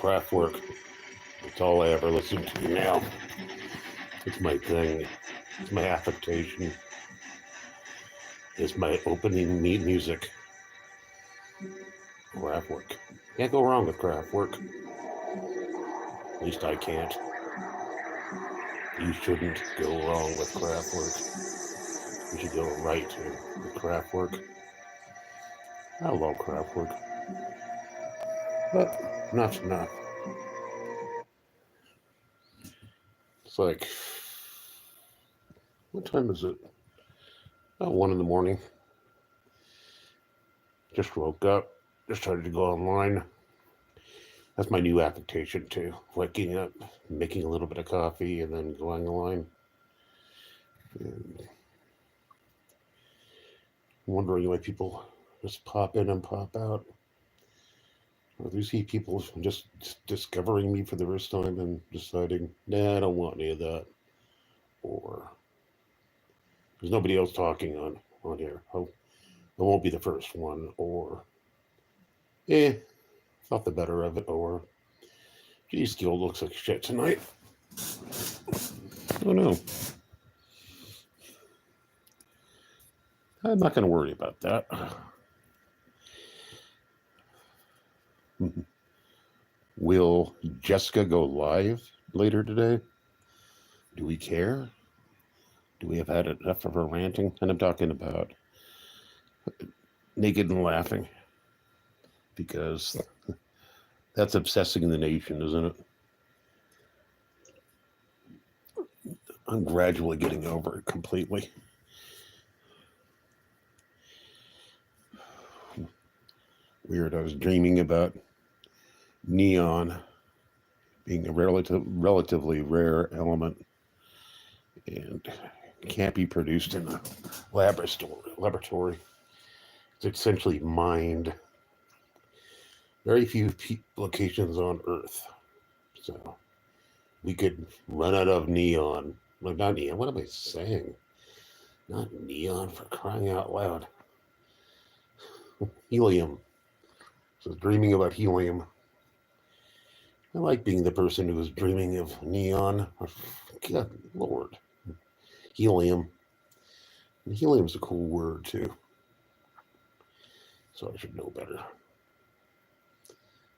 Kraftwerk. It's all I ever listen to now. It's my thing. It's my affectation. It's my opening music. Kraftwerk. Can't go wrong with Kraftwerk. At least I can't. You shouldn't go wrong with Kraftwerk. You should go right to Kraftwerk. I love Kraftwerk. But enough's enough. It's like, what time is it? About 1 in the morning. Just woke up. Just started to go online. That's my new affectation too. Waking up, making a little bit of coffee, and then going online. And wondering why people just pop in and pop out. Or do you see people just discovering me for the first time and deciding, nah, I don't want any of that. Or there's nobody else talking on here. I won't be the first one. Or, thought the better of it. Or, geez, Skill looks like shit tonight. I don't know. I'm not going to worry about that. Will Jessica go live later today? Do we care? Do we have had enough of her ranting? And I'm talking about Naked and Laughing, because that's obsessing the nation, isn't it? I'm gradually getting over it completely. Weird. I was dreaming about neon being a relatively rare element and can't be produced in a laboratory. It's essentially mined. Very few locations on Earth. So we could run out of neon. Well, not neon. What am I saying? Not neon, for crying out loud. Helium. So dreaming about helium. I like being the person who is dreaming of neon. Good Lord. Helium. And helium's a cool word, too. So I should know better.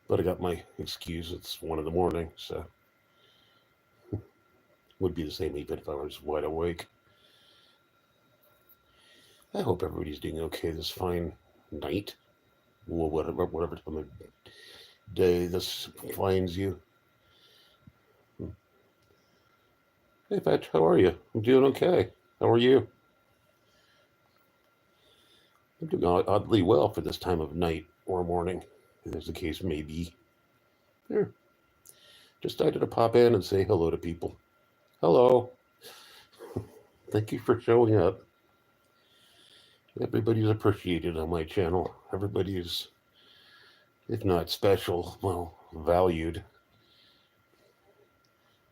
But I got my excuse. It's 1 in the morning, so would be the same even if I was wide awake. I hope everybody's doing okay this fine night. Well, whatever time of day this finds you. Hey, Fetch, how are you? I'm doing okay. How are you? I'm doing oddly well for this time of night or morning, as the case may be. Here. Just decided to pop in and say hello to people. Hello. Thank you for showing up. Everybody's appreciated on my channel. Everybody's, if not special, well, valued.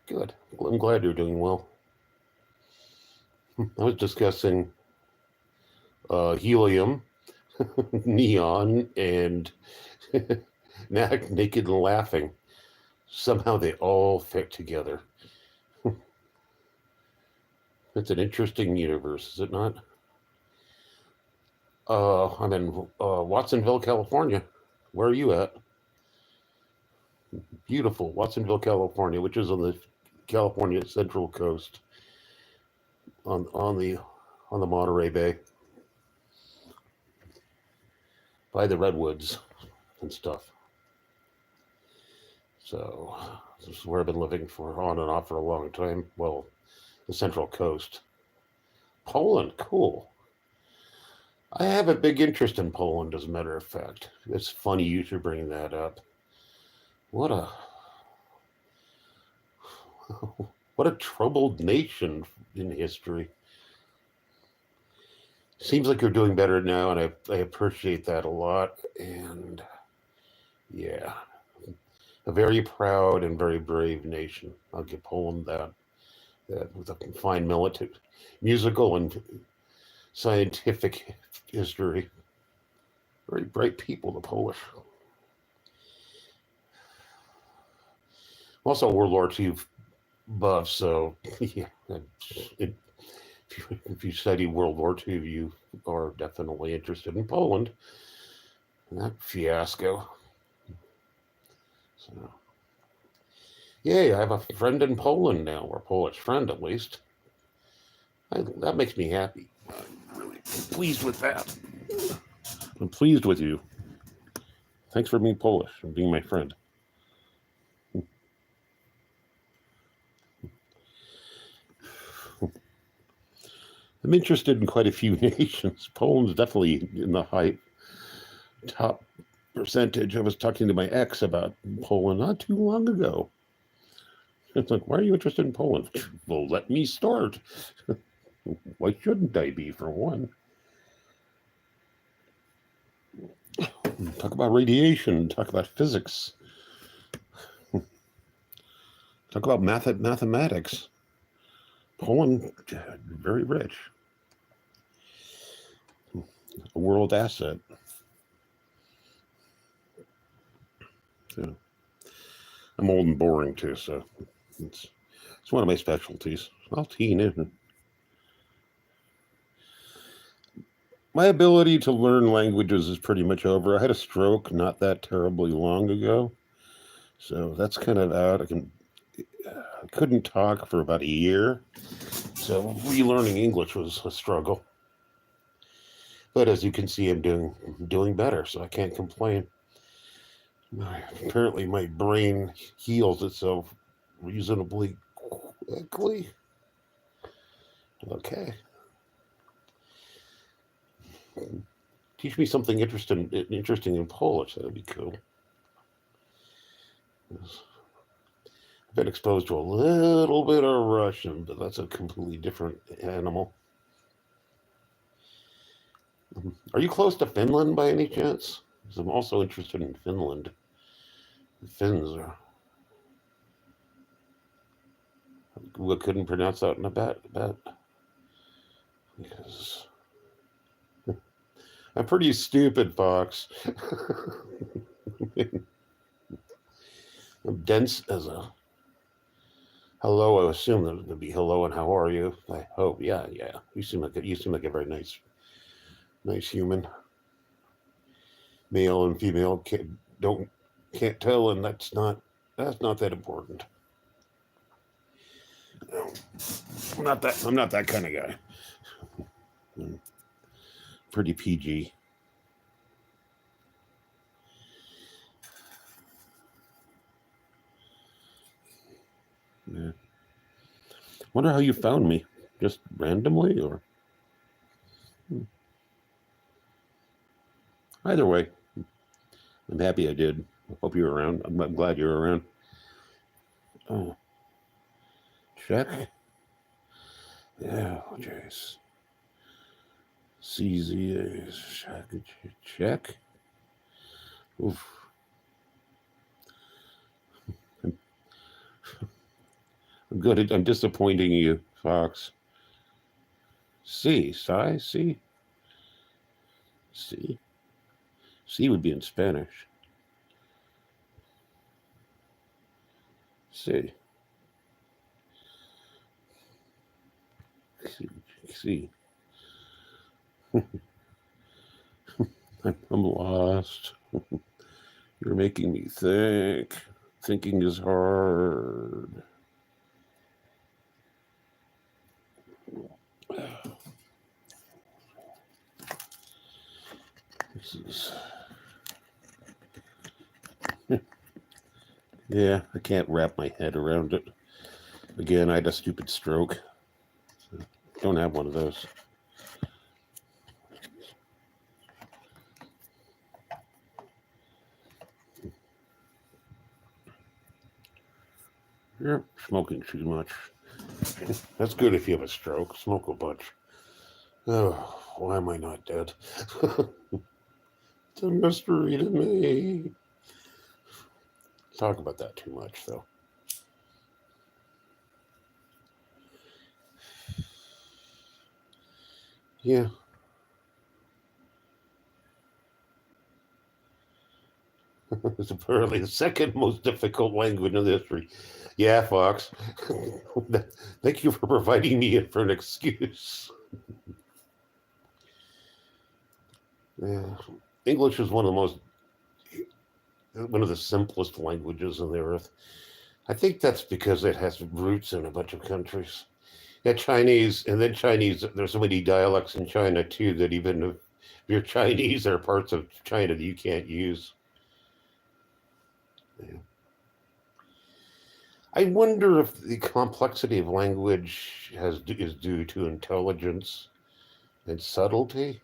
Good. I'm glad you're doing well. I was discussing helium, neon, and Naked and Laughing. Somehow they all fit together. It's an interesting universe, is it not? I'm in Watsonville, California. Where are you at? Beautiful Watsonville, California, which is on the California Central Coast, on the Monterey Bay, by the redwoods and stuff. So this is where I've been living for on and off for a long time. Well, the Central Coast. Poland, cool. I have a big interest in Poland, as a matter of fact. It's funny you should bring that up. What a what a troubled nation in history. Seems like you're doing better now, and I appreciate that a lot. And yeah, a very proud and very brave nation. I'll give Poland that. That with a fine military, musical, and scientific history. Very bright people, the Polish. Also, World War II buff, so yeah, if you study World War II, you are definitely interested in Poland and that fiasco. So, yay, I have a friend in Poland now, or a Polish friend at least. That makes me happy. I'm really pleased with that. I'm pleased with you. Thanks for being Polish and being my friend. I'm interested in quite a few nations. Poland's definitely in the high top percentage. I was talking to my ex about Poland not too long ago. It's like, why are you interested in Poland? Well, let me start. Why shouldn't I be, for one? Talk about radiation, talk about physics, talk about mathematics. Poland, very rich. A world asset. So, I'm old and boring too, so it's one of my specialties. I'll teen in. My ability to learn languages is pretty much over. I had a stroke not that terribly long ago, so that's kind of out. I couldn't talk for about a year, so relearning English was a struggle. But as you can see, I'm doing better, so I can't complain. Apparently, my brain heals itself reasonably quickly. Okay. Teach me something interesting in Polish. That'd be cool. I've been exposed to a little bit of Russian, but that's a completely different animal. Are you close to Finland by any chance? Because I'm also interested in Finland. The Finns are. I couldn't pronounce that in a bet. Because I'm pretty stupid, Fox. I'm dense as a hello. I assume that would be hello and how are you? I hope. Yeah. You seem like a very nice human. Male and female can't tell, and that's not that important. I'm not that kind of guy. I'm pretty PG. Yeah. Wonder how you found me. Just randomly, or either way, I'm happy I did. I hope you're around. I'm glad you're around. Oh, check. Yeah, jeez. CZA check. Oof. I'm good. I'm disappointing you, Fox. C C would be in Spanish. C. I'm lost. You're making me think. Thinking is hard. This is Yeah, I can't wrap my head around it. Again, I had a stupid stroke. So don't have one of those. You're smoking too much. That's good if you have a stroke. Smoke a bunch. Oh, why am I not dead? It's a mystery to me. Talk about that too much, though. Yeah. It's apparently the second most difficult language in history. Yeah, Fox. Thank you for providing me for an excuse. Yeah. English is one of the simplest languages on the earth. I think that's because it has roots in a bunch of countries. Yeah, Chinese, and then Chinese, there's so many dialects in China too that even if you're Chinese, there are parts of China that you can't use. Yeah. I wonder if the complexity of language is due to intelligence and subtlety.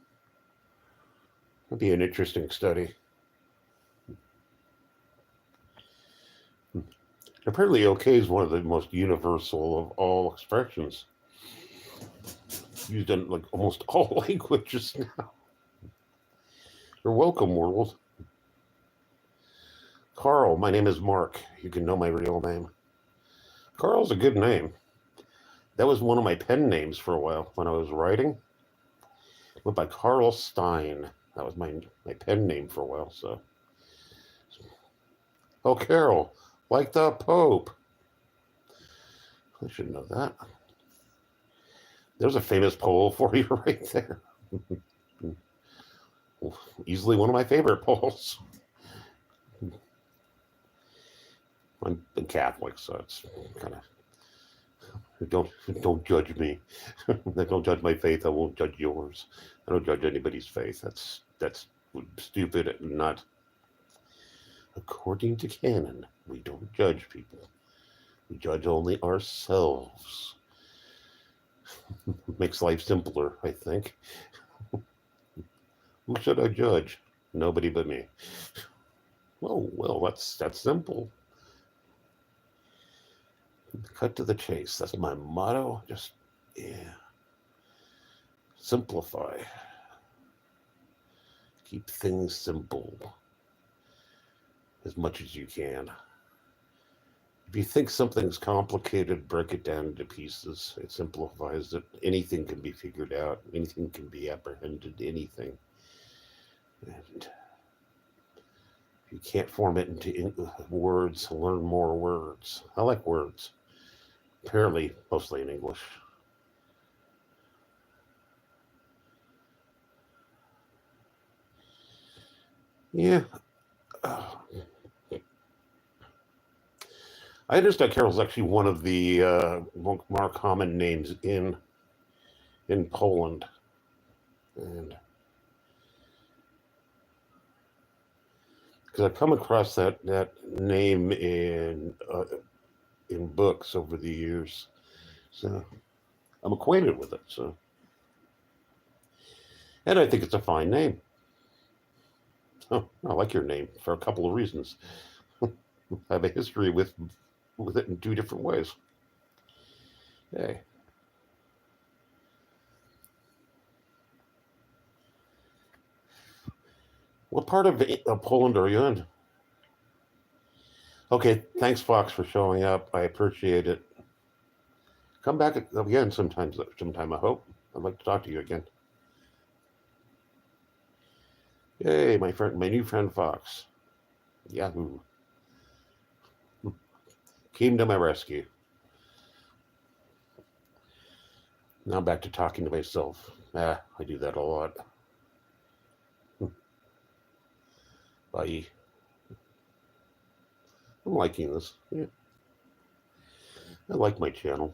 That'd be an interesting study. Apparently, okay is one of the most universal of all expressions, used in like almost all languages now. You're welcome, world. Carl, my name is Mark. You can know my real name. Carl's a good name. That was one of my pen names for a while when I was writing. It went by Carl Stein. That was my pen name for a while. So, oh, Carol, like the Pope. I should know that. There's a famous poll for you right there. Easily one of my favorite polls. I'm a Catholic, so it's kind of don't judge me. Don't judge my faith. I won't judge yours. I don't judge anybody's faith. That's stupid and not according to canon. We don't judge people. We judge only ourselves. Makes life simpler, I think. Who should I judge? Nobody but me. Oh well, that's simple. Cut to the chase. That's my motto. Just yeah. Simplify. Keep things simple as much as you can. If you think something's complicated, break it down into pieces. It simplifies it. Anything can be figured out. Anything can be apprehended. Anything. And if you can't form it into words, learn more words. I like words. Apparently, mostly in English. Yeah. I understand Carol's actually one of the more common names in Poland, and because I've come across that name in books over the years, so I'm acquainted with it. So, and I think it's a fine name. Oh, I like your name for a couple of reasons. I have a history with it in two different ways. Hey. What part of Poland are you in? Okay, thanks, Fox, for showing up. I appreciate it. Come back again sometime, I hope. I'd like to talk to you again. Hey, my new friend Fox. Yahoo. Came to my rescue. Now back to talking to myself. I do that a lot. Bye. I'm liking this. Yeah. I like my channel.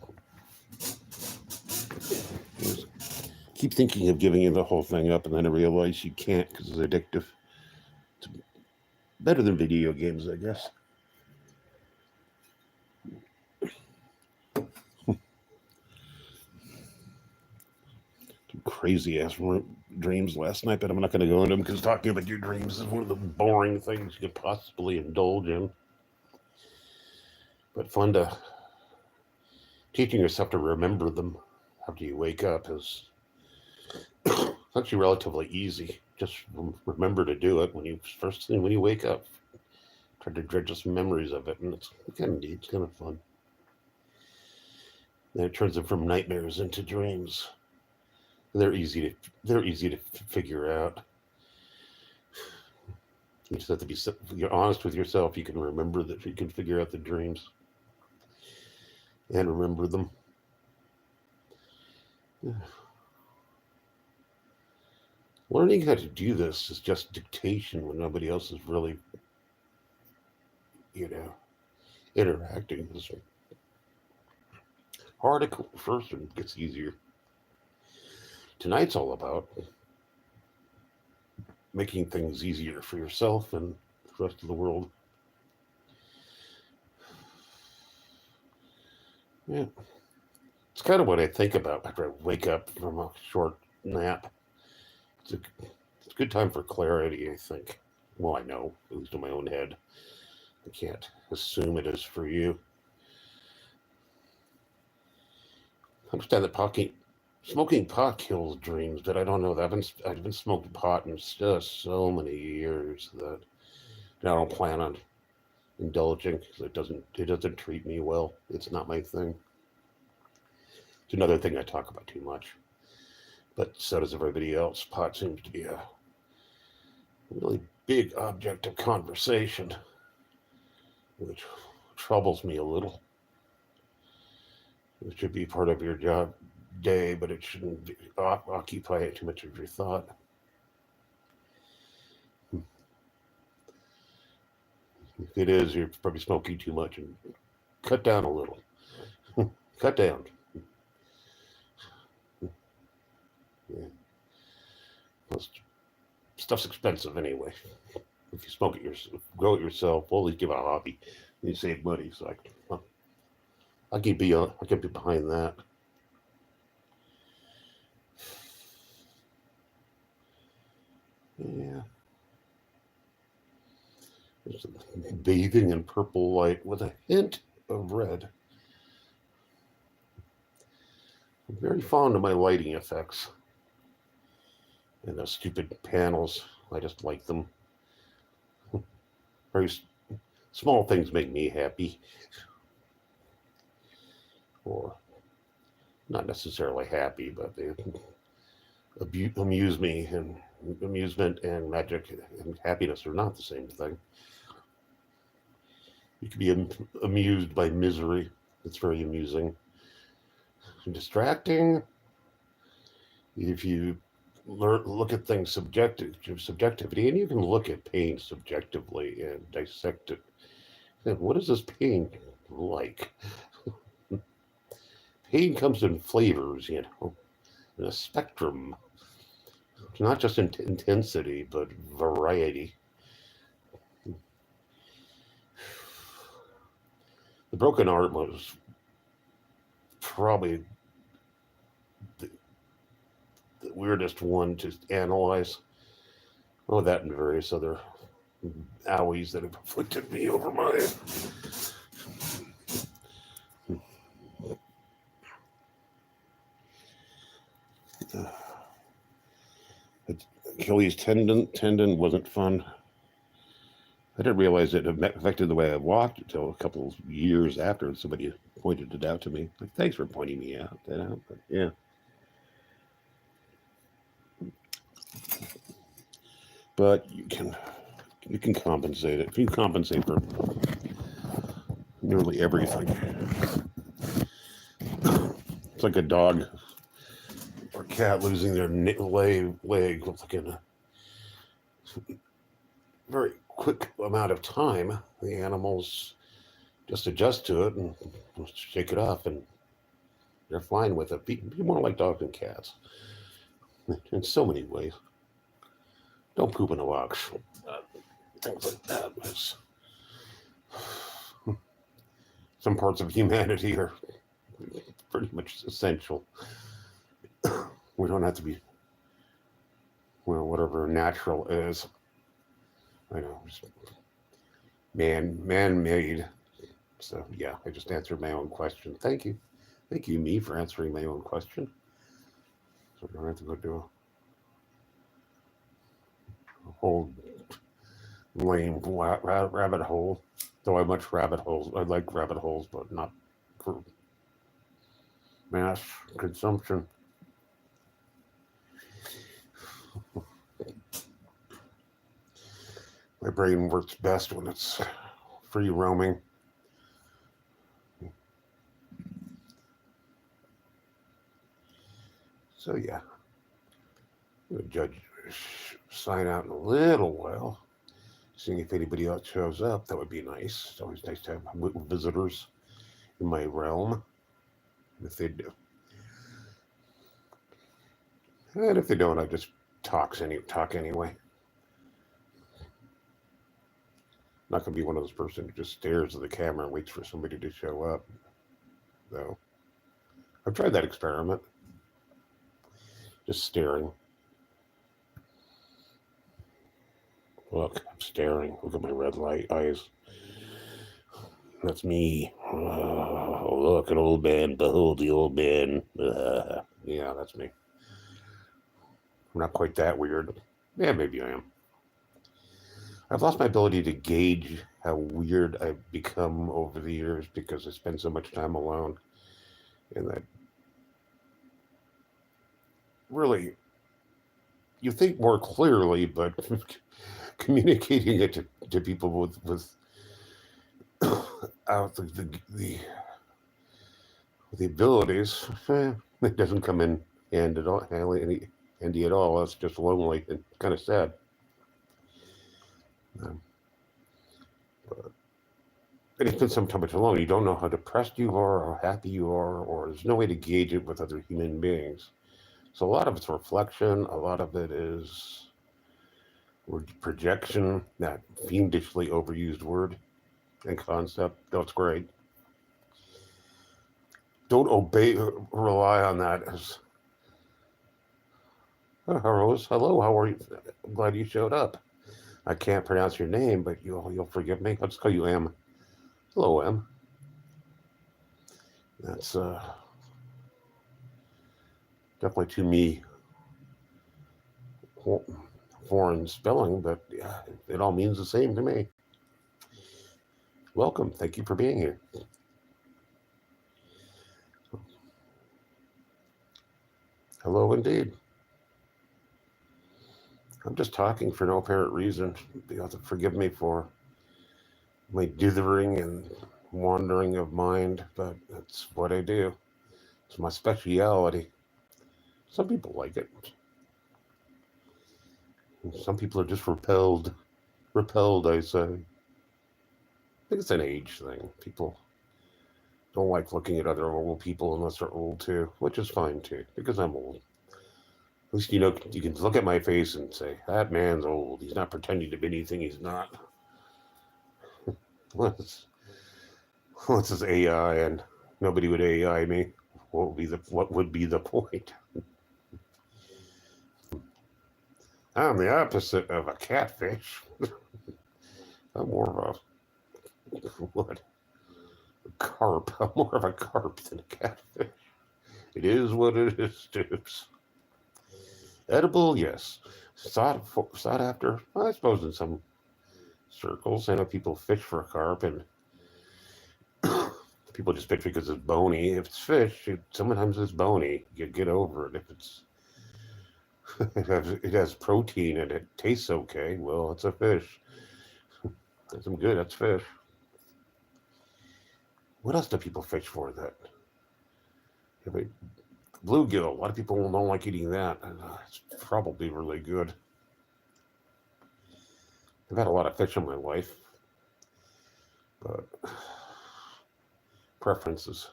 Keep thinking of giving the whole thing up, and then I realize you can't because it's addictive. It's better than video games, I guess. crazy ass dreams last night, but I'm not going to go into them because talking about your dreams is one of the boring things you could possibly indulge in. But fun to teaching yourself to remember them after you wake up is actually relatively easy. Just remember to do it when you first thing when you wake up. Try to dredge some memories of it, and it's kind of neat. It's kind of fun. Then it turns them from nightmares into dreams. They're easy to figure out. You just have to be. If you're honest with yourself, you can remember that. You can figure out the dreams and remember them. Learning how to do this is just dictation when nobody else is really, interacting. It's hard at first and it gets easier. Tonight's all about making things easier for yourself and the rest of the world. Yeah. It's kind of what I think about after I wake up from a short nap. It's a good time for clarity, I think. Well, I know, at least in my own head. I can't assume it is for you. I understand that smoking pot kills dreams, but I don't know. I've been smoking pot in just so many years that I don't plan on indulging because it doesn't treat me well. It's not my thing. It's another thing I talk about too much, but so does everybody else. Pot seems to be a really big object of conversation, which troubles me a little. It should be part of your job day, but it shouldn't occupy too much of your thought. If it is, you're probably smoking too much, and cut down a little. Cut down. Yeah. Most stuff's expensive anyway. If you smoke it grow it yourself, well, at least give it a hobby. You save money, so I can be behind that. Yeah. Bathing in purple light with a hint of red. I'm very fond of my lighting effects. And those stupid panels, I just like them. Very small things make me happy. Or not necessarily happy, but they amuse me, and amusement and magic and happiness are not the same thing. You can be amused by misery. It's very amusing. And distracting. If you look at things subjectivity, and you can look at pain subjectively and dissect it. And what is this pain like? Pain comes in flavors, in a spectrum. It's not just intensity, but variety. The broken art was probably the weirdest one to analyze. Oh, that and various other owies that have afflicted me over my Achilles tendon wasn't fun. I didn't realize it affected the way I walked until a couple of years after somebody pointed it out to me. Like, thanks for pointing me out. But yeah. But you can compensate it. If you compensate for nearly everything. It's like a dog or cat losing their leg like in a very quick amount of time. The animals just adjust to it and shake it off, and they're fine with it. Be more like dogs and cats in so many ways. Don't poop in a box. Things like that. Some parts of humanity are pretty much essential. We don't have to be well, whatever natural is. I know, just man-made. So yeah, I just answered my own question. Thank you, me, for answering my own question. So I don't have to go do a whole lame rabbit hole. Though I much rabbit holes. I like rabbit holes, but not for mass consumption. My brain works best when it's free roaming. So yeah, I'm gonna judge sign out in a little while, seeing if anybody else shows up. That would be nice. It's always nice to have visitors in my realm. If they do, and if they don't, I just talk anyway. Not gonna be one of those person who just stares at the camera and waits for somebody to show up. Though I've tried that experiment, just staring. Look, I'm staring. Look at my red light eyes. That's me. Oh, look, an old man. Behold the old man. Yeah, that's me. I'm not quite that weird. Yeah, maybe I am. I've lost my ability to gauge how weird I've become over the years because I spend so much time alone. And that really, you think more clearly, but communicating it to people with out the abilities, it doesn't come in handy at all. Handy at all. That's just lonely and kind of sad. Um, but and it's been some time alone. You don't know how depressed you are, or how happy you are, or there's no way to gauge it with other human beings. So a lot of it's reflection. A lot of it is projection. That fiendishly overused word and concept. That's great. Don't rely on that as Rose. Hello, how are you? I'm glad you showed up. I can't pronounce your name, but you'll forgive me. I'll just call you M. Hello, M. That's definitely to me foreign spelling, but yeah, it all means the same to me. Welcome. Thank you for being here. Hello, indeed. I'm just talking for no apparent reason. You have to forgive me for my dithering and wandering of mind, but that's what I do. It's my speciality. Some people like it. Some people are just repelled. Repelled, I say. I think it's an age thing. People don't like looking at other old people unless they're old too, which is fine too, because I'm old. At least you know you can look at my face and say, that man's old. He's not pretending to be anything he's not. What's this AI and nobody would AI me? What would be the point? I'm the opposite of a catfish. I'm more of a what? A carp. I'm more of a carp than a catfish. It is what it is, Stoops. Edible, yes. Sought after, I suppose, in some circles. I know people fish for a carp, and people just fish because it's bony. If it's fish, sometimes it's bony. You get over it. If it's it has protein and it tastes okay, well, it's a fish. That's good. That's fish. What else do people fish for? That bluegill. A lot of people don't like eating that, and it's probably really good. I've had a lot of fish in my life, but preferences.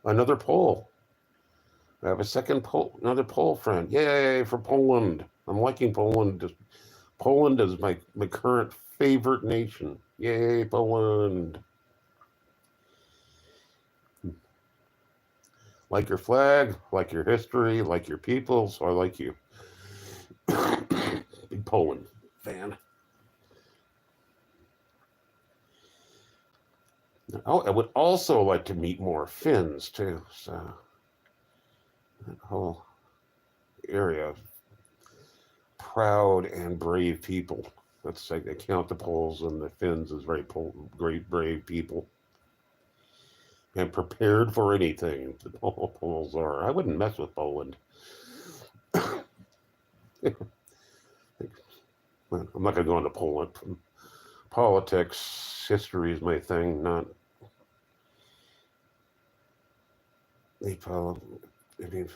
Another poll. I have a second poll, another poll friend. Yay for Poland. I'm liking Poland. Poland is my current favorite nation. Yay, Poland. Like your flag, like your history, like your people, so I like you. Poland fan. Oh, I would also like to meet more Finns too. So that whole area of proud and brave people. Let's say they count the Poles and the Finns as very great, brave people and prepared for anything. The Poles are. I wouldn't mess with Poland. I'm not going to go into Poland. Politics, history is my thing, not. I mean,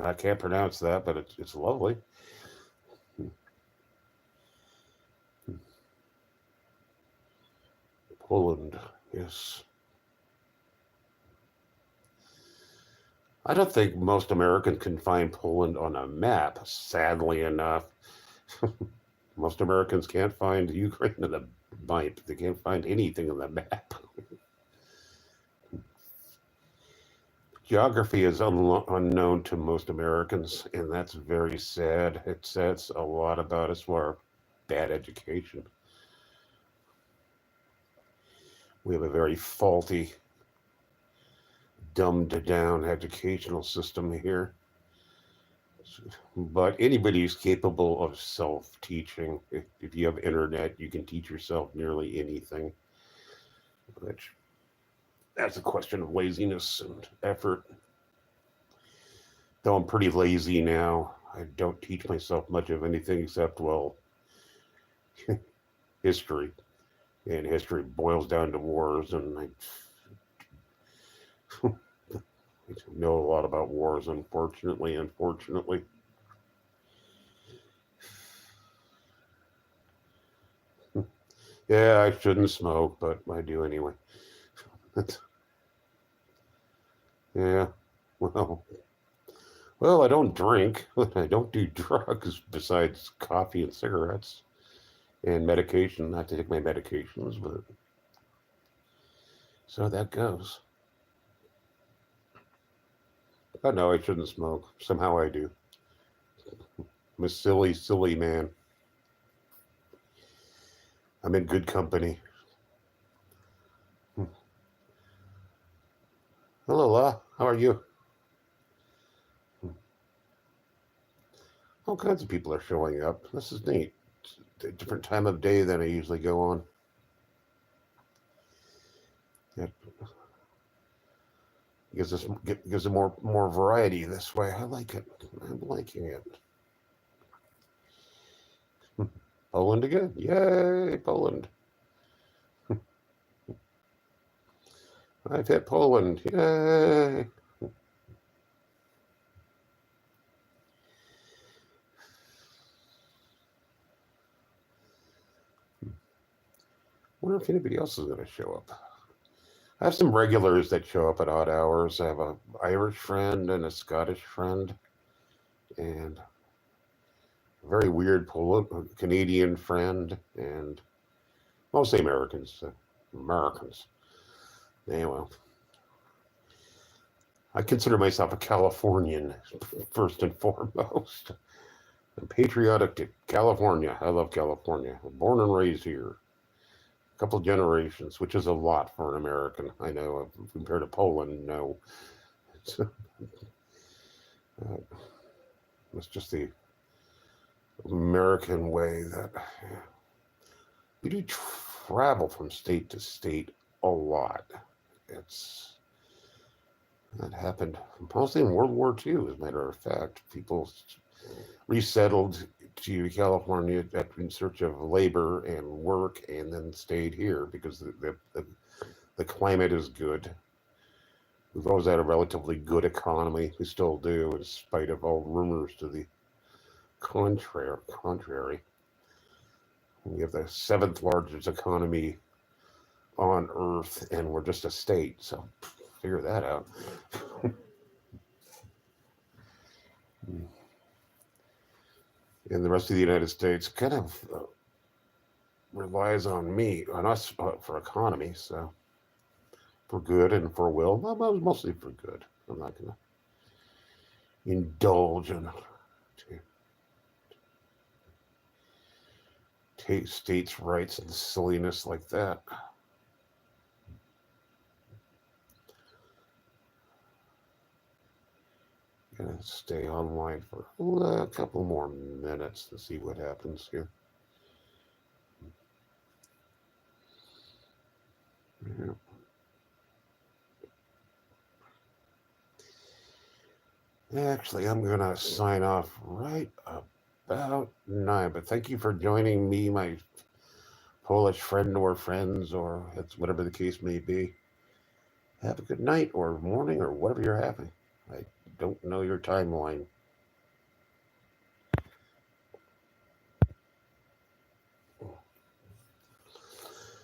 I can't pronounce that, but it's lovely. Poland, yes. I don't think most Americans can find Poland on a map, sadly enough. Most Americans can't find Ukraine on a map. They can't find anything on the map. Geography is unknown to most Americans, and that's very sad. It says a lot about us for our bad education. We have a very faulty, dumbed down educational system here. But anybody who's capable of self-teaching, if you have internet, you can teach yourself nearly anything. Which, that's a question of laziness and effort. Though I'm pretty lazy now, I don't teach myself much of anything except, well, history. And history boils down to wars, and I know a lot about wars, unfortunately. Yeah, I shouldn't smoke, but I do anyway. Yeah, well, I don't drink. I don't do drugs besides coffee and cigarettes and medication. I have to take my medications, but so that goes. Oh no, I shouldn't smoke. Somehow I do. I'm a silly, silly man. I'm in good company. Hello, La. How are you? All kinds of people are showing up. This is neat. It's a different time of day than I usually go on. It gives it more variety this way. I like it. I'm liking it. Poland again. Yay, Poland. I've hit Poland. Yay. Wonder if anybody else is going to show up. I have some regulars that show up at odd hours. I have an Irish friend and a Scottish friend, and a very weird Canadian friend, and mostly Americans. Americans. Anyway, I consider myself a Californian first and foremost. I'm patriotic to California. I love California. I'm born and raised here. A couple generations, which is a lot for an American. I know, compared to Poland, no. It's just the American way that we do travel from state to state a lot. That happened mostly in World War II, as a matter of fact. People resettled to California in search of labor and work, and then stayed here because the climate is good. We've always had a relatively good economy. We still do, in spite of all rumors to the contrary. We have the 7th largest economy on Earth, and we're just a state, so figure that out. And the rest of the United States kind of relies on us for economy, so for good and for will. Well, mostly for good. I'm not going to indulge in states' rights and silliness like that. Gonna stay online for a couple more minutes to see what happens here. Yeah. Actually, I'm gonna sign off right about 9. But thank you for joining me, my Polish friend or friends, or it's whatever the case may be. Have a good night or morning or whatever you're having. I don't know your timeline.